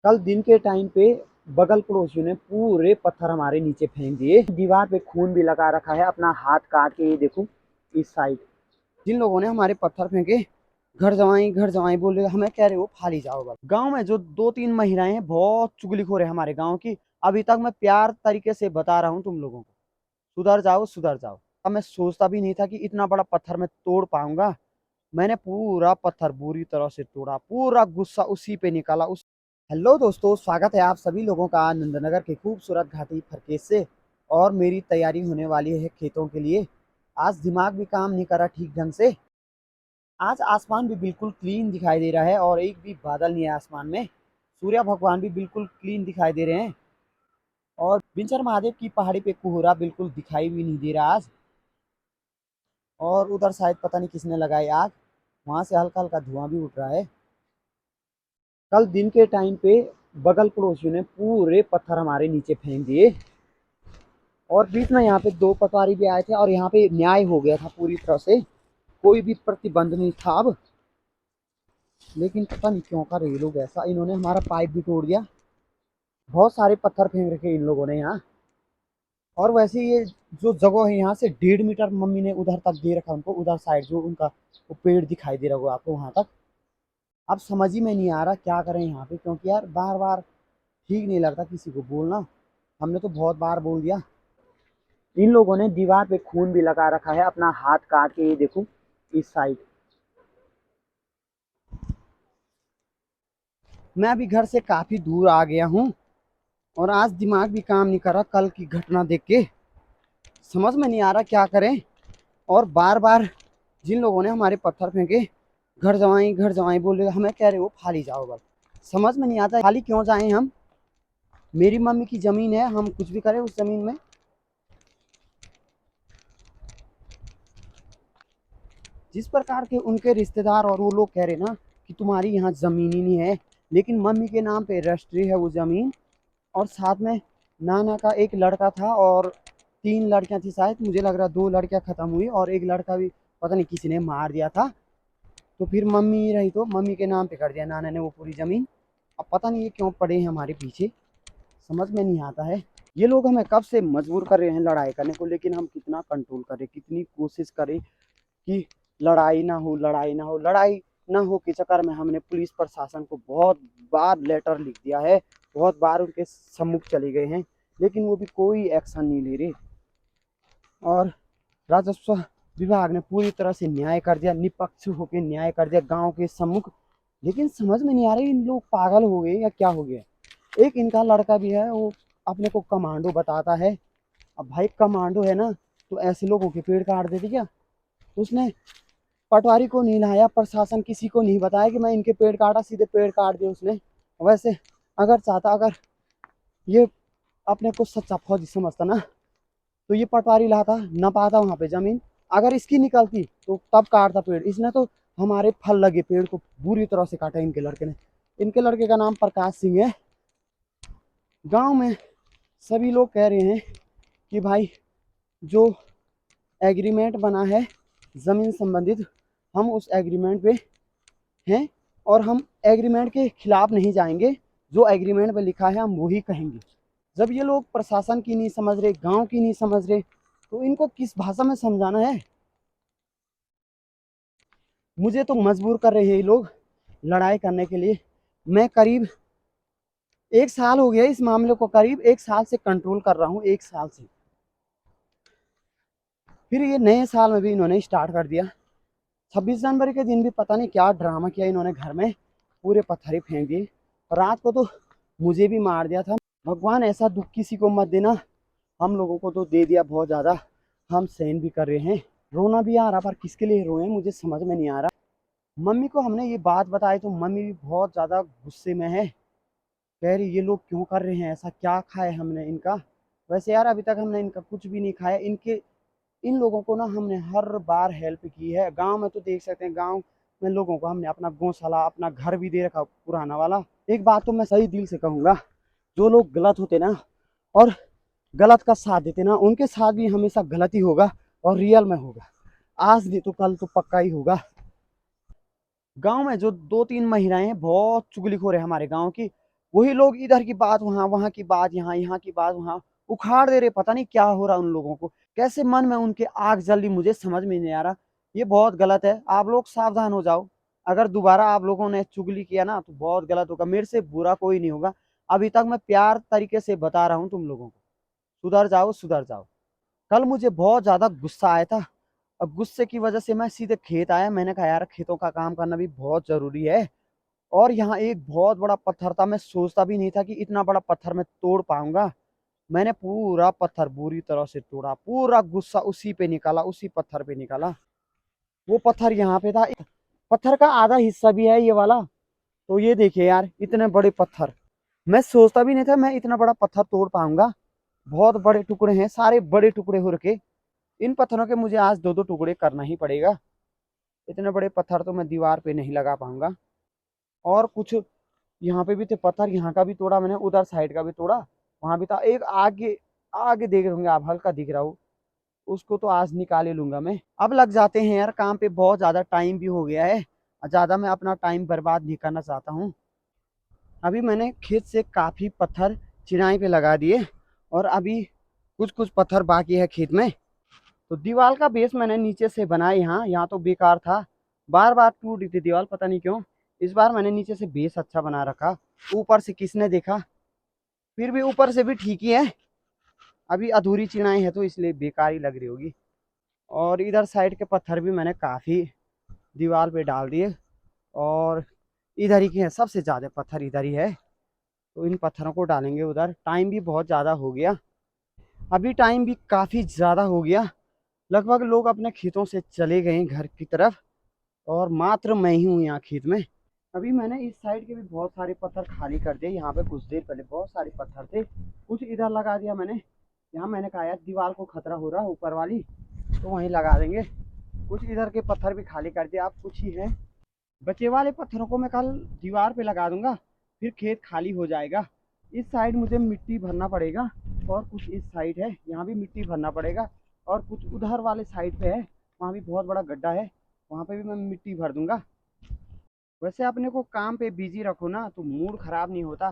कल दिन के टाइम पे बगल पड़ोसियों ने पूरे पत्थर हमारे नीचे फेंक दिए। दीवार पे खून भी लगा रखा है, अपना हाथ काट के ये देखो इस साइड। जिन लोगों ने हमारे पत्थर फेंके, घर जमाई बोल रहे, हमें कह रहे हो फाली जाओ। बस गांव में जो दो तीन महिलाएं हैं बहुत चुगलीखोर है हमारे गांव की। अभी तक मैं प्यार तरीके से बता रहा हूँ तुम लोगों को, सुधर जाओ सुधर जाओ। अब मैं सोचता भी नहीं था कि इतना बड़ा पत्थर मैं तोड़ पाऊंगा। मैंने पूरा पत्थर बुरी तरह से तोड़ा, पूरा गुस्सा उसी पे निकाला। उस हेलो दोस्तों, स्वागत है आप सभी लोगों का नंदनगर के खूबसूरत घाटी फरकेस से। और मेरी तैयारी होने वाली है खेतों के लिए। आज दिमाग भी काम नहीं करा ठीक ढंग से। आज आसमान भी बिल्कुल क्लीन दिखाई दे रहा है और एक भी बादल नहीं है आसमान में। सूर्य भगवान भी बिल्कुल क्लीन दिखाई दे रहे हैं। और बिंचर महादेव की पहाड़ी पे कोहरा बिल्कुल दिखाई भी नहीं दे रहा आज। और उधर शायद पता नहीं किसने लगाई आग, वहां से हल्का हल्का धुआं भी उठ रहा है। कल दिन के टाइम पे बगल पड़ोसियों ने पूरे पत्थर हमारे नीचे फेंक दिए। और बीच में यहाँ पे दो पटवारी भी आए थे और यहाँ पे न्याय हो गया था पूरी तरह से। कोई भी प्रतिबंध नहीं था अब। लेकिन पता नहीं क्यों कर ये लोग ऐसा, इन्होंने हमारा पाइप भी तोड़ दिया। बहुत सारे पत्थर फेंक रखे इन लोगों ने यहाँ। और वैसे ये जो जगह है यहाँ से 1.5 मीटर मम्मी ने उधर तक दे रखा उनको, उधर साइड जो उनका वो पेड़ दिखाई दे रहा होगा आपको वहां तक। अब समझ ही में नहीं आ रहा क्या करें यहाँ पे, क्योंकि यार बार बार ठीक नहीं लगता किसी को बोलना। हमने तो बहुत बार बोल दिया। इन लोगों ने दीवार पे खून भी लगा रखा है, अपना हाथ काट के ये देखो इस साइड। मैं अभी घर से काफी दूर आ गया हूँ और आज दिमाग भी काम नहीं कर रहा कल की घटना देख के। समझ में नहीं आ रहा क्या करें। और बार बार जिन लोगों ने हमारे पत्थर फेंके, घर जमाई बोल रहे, हमें कह रहे हो फाली जाओ। बस समझ में नहीं आता खाली क्यों जाएं हम। मेरी मम्मी की जमीन है, हम कुछ भी करें उस जमीन में। जिस प्रकार के उनके रिश्तेदार और वो लोग कह रहे ना कि तुम्हारी यहाँ जमीन ही नहीं है, लेकिन मम्मी के नाम पे रजिस्ट्री है वो जमीन। और साथ में नाना का एक लड़का था और 3 लड़कियां थी शायद, मुझे लग रहा 2 लड़कियां खत्म हुई और एक लड़का भी पता नहीं किसी ने मार दिया था। तो फिर मम्मी रही तो मम्मी के नाम पे कर दिया नाना ने वो पूरी जमीन। अब पता नहीं ये क्यों पड़े हैं हमारे पीछे, समझ में नहीं आता है। ये लोग हमें कब से मजबूर कर रहे हैं लड़ाई करने को, लेकिन हम कितना कंट्रोल करें, कितनी कोशिश करें कि लड़ाई ना हो, लड़ाई ना हो, लड़ाई ना हो के चक्कर में हमने पुलिस प्रशासन को बहुत बार लेटर लिख दिया है, बहुत बार उनके सम्मुख चले गए हैं, लेकिन वो भी कोई एक्शन नहीं ले रहे। और राजस्व विभाग ने पूरी तरह से न्याय कर दिया, निष्पक्ष होकर न्याय कर दिया गांव के सम्मुख। लेकिन समझ में नहीं आ रही इन लोग पागल हो गए या क्या हो गया। एक इनका लड़का भी है, वो अपने को कमांडो बताता है। अब भाई कमांडो है ना, तो ऐसे लोगों के पेड़ काट देती क्या। उसने पटवारी को नहीं लाया, प्रशासन किसी को नहीं बताया कि मैं इनके पेड़ काटा, सीधे पेड़ काट दिए उसने। वैसे अगर चाहता, अगर ये अपने को सच्चा फौजी समझता ना, तो ये पटवारी लाता ना पाता वहां पे जमीन। अगर इसकी निकलती तो तब काटता पेड़। इसने तो हमारे फल लगे पेड़ को बुरी तरह से काटा इनके लड़के ने। इनके लड़के का नाम प्रकाश सिंह है। गांव में सभी लोग कह रहे हैं कि भाई जो एग्रीमेंट बना है जमीन संबंधित, हम उस एग्रीमेंट पे हैं और हम एग्रीमेंट के खिलाफ नहीं जाएंगे। जो एग्रीमेंट पे लिखा है हम वही कहेंगे। जब ये लोग प्रशासन की नहीं समझ रहे, गांव की नहीं समझ रहे, तो इनको किस भाषा में समझाना है। मुझे तो मजबूर कर रहे हैं ये लोग लड़ाई करने के लिए। मैं करीब 1 साल हो गया इस मामले को, करीब 1 साल से कंट्रोल कर रहा हूँ, 1 साल से। फिर ये नए साल में भी इन्होंने स्टार्ट कर दिया। 26 जनवरी के दिन भी पता नहीं क्या ड्रामा किया इन्होंने, घर में पूरे पत्थर ही फेंक दिए। रात को तो मुझे भी मार दिया था। भगवान ऐसा दुख किसी को मत देना। हम लोगों को तो दे दिया बहुत ज़्यादा, हम सहन भी कर रहे हैं। रोना भी आ रहा, पर किसके लिए रोए मुझे समझ में नहीं आ रहा। मम्मी को हमने ये बात बताई तो मम्मी भी बहुत ज़्यादा गुस्से में है। कह रही ये लोग क्यों कर रहे हैं ऐसा, क्या खाए हमने इनका। वैसे यार अभी तक हमने इनका कुछ भी नहीं खाया। इनके इन लोगों को ना हमने हर बार हेल्प की है। गांव में तो देख सकते हैं, गांव में लोगों को हमने अपना गौशाला, अपना घर भी दे रखा पुराना वाला। एक बात तो मैं सही दिल से कहूँगा, जो लोग गलत होते ना और गलत का साथ देते ना, उनके साथ भी हमेशा गलत ही होगा और रियल में होगा। आज नहीं तो कल तो पक्का ही होगा। गांव में जो दो तीन महिलाएं हैं बहुत चुगलीखोर है हमारे गांव की। वही लोग इधर की बात वहाँ, वहाँ की बात यहाँ, यहाँ की बात वहाँ उखाड़ दे रहे। पता नहीं क्या हो रहा उन लोगों को, कैसे मन में उनके आग जल रही, मुझे समझ में नहीं आ रहा। ये बहुत गलत है, आप लोग सावधान हो जाओ। अगर दोबारा आप लोगों ने चुगली किया ना तो बहुत गलत होगा। मेरे से बुरा कोई नहीं होगा। अभी तक मैं प्यार तरीके से बता रहा हूँ तुम लोगों को, सुधर जाओ सुधर जाओ। कल मुझे बहुत ज्यादा गुस्सा आया था, और गुस्से की वजह से मैं सीधे खेत आया। मैंने कहा यार खेतों का काम करना भी बहुत जरूरी है। और यहाँ एक बहुत बड़ा पत्थर था, मैं सोचता भी नहीं था कि इतना बड़ा पत्थर मैं तोड़ पाऊंगा। मैंने पूरा पत्थर बुरी तरह से तोड़ा, पूरा गुस्सा उसी पे निकाला, उसी पत्थर पे निकाला। वो पत्थर यहाँ पे था, पत्थर का आधा हिस्सा भी है ये वाला। तो ये देखिए यार, इतने बड़े पत्थर, मैं सोचता भी नहीं था मैं इतना बड़ा पत्थर तोड़ पाऊंगा। बहुत बड़े टुकड़े हैं, सारे बड़े टुकड़े हो रखे। इन पत्थरों के मुझे आज दो दो टुकड़े करना ही पड़ेगा। इतने बड़े पत्थर तो मैं दीवार पे नहीं लगा पाऊंगा। और कुछ यहाँ पे भी थे पत्थर, यहाँ का भी तोड़ा मैंने, उधर साइड का भी तोड़ा। वहां भी था एक आगे, आगे देख रहे होंगे आप, हल्का दिख रहा हो, उसको तो आज निकाल ही लूंगा मैं। अब लग जाते हैं यार काम पे, बहुत ज्यादा टाइम भी हो गया है, ज्यादा मैं अपना टाइम बर्बाद नहीं करना चाहता हूँ। अभी मैंने खेत से काफी पत्थर चिनाई पे लगा दिए, और अभी कुछ कुछ पत्थर बाकी है खेत में। तो दीवार का बेस मैंने नीचे से बनाया, यहाँ यहाँ तो बेकार था, बार बार टूट रही थी दीवार, पता नहीं क्यों। इस बार मैंने नीचे से बेस अच्छा बना रखा। ऊपर से किसने देखा, फिर भी ऊपर से भी ठीक ही है। अभी अधूरी चिनाई है तो इसलिए बेकार ही लग रही होगी। और इधर साइड के पत्थर भी मैंने काफ़ी दीवार पे डाल दिए, और इधर ही के हैं सबसे ज़्यादा पत्थर, इधर ही है। तो इन पत्थरों को डालेंगे उधर। टाइम भी बहुत ज़्यादा हो गया, अभी टाइम भी काफ़ी ज़्यादा हो गया। लगभग लोग अपने खेतों से चले गए घर की तरफ, और मात्र मैं ही हूँ यहाँ खेत में। अभी मैंने इस साइड के भी बहुत सारे पत्थर खाली कर दिए। यहाँ पे कुछ देर पहले बहुत सारे पत्थर थे, कुछ इधर लगा दिया मैंने। यहाँ मैंने कहा यार दीवार को खतरा हो रहा है ऊपर वाली, तो वहीं लगा देंगे। कुछ इधर के पत्थर भी खाली कर दिए, आप कुछ ही है बचे वाले पत्थरों को मैं कल दीवार पे लगा दूंगा, फिर खेत खाली हो जाएगा। इस साइड मुझे मिट्टी भरना पड़ेगा, और कुछ इस साइड है यहाँ भी मिट्टी भरना पड़ेगा, और कुछ उधर वाले साइड पे है, वहाँ भी बहुत बड़ा गड्ढा है, वहाँ पे भी मैं मिट्टी भर दूंगा। वैसे अपने को काम पे बिजी रखो ना तो मूड खराब नहीं होता।